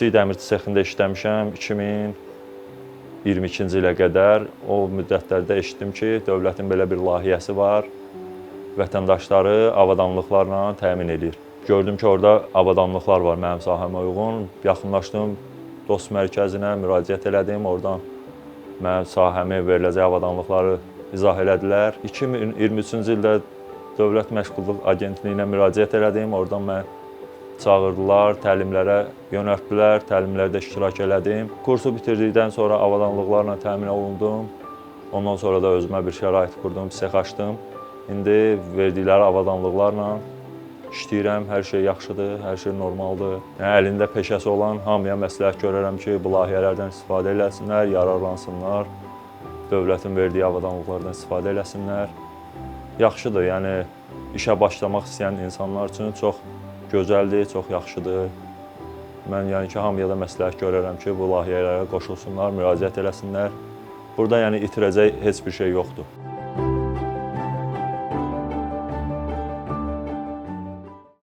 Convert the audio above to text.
kiçik dəmirçi sexində işləmişəm 2022-ci ilə qədər. O müddətlərdə eşitdim ki, dövlətin belə bir layihəsi var, vətəndaşları avadanlıqlarla təmin edir. Gördüm ki, orada avadanlıqlar var mənim sahəmə uyğun. Yaxınlaşdım dost mərkəzinə, müraciət elədim. Oradan mənim sahəmi veriləcək avadanlıqları izah elədilər. 2023-cü ildə Dövlət Məşğulluq Agentliyinə müraciət elədim. Oradan mən çağırdılar, təlimlərə yönəltdilər, təlimlərdə iştirak elədim. Kursu bitirdikdən sonra avadanlıqlarla təmin olundum. Ondan sonra da özümə bir şərait qurdum, sex açdım. İndi verdikləri avadanlıqlarla işləyirəm, hər şey yaxşıdır, hər şey normaldır. Əlində peşəsi olan hamıya məsləhət görərəm ki, bu layihələrdən istifadə eləsinlər, yararlansınlar, dövlətin verdiyi avadanlıqlardan istifadə eləsinlər. Yaxşıdır, yəni işə başlamaq istəyən insanlar üçün çox gözəldir, çox yaxşıdır. Mən yəni ki, hamıya da məsləhət görərəm ki, bu layihələrə qoşulsunlar, müraciət eləsinlər. Burada yəni itirəcək heç bir şey yoxdur.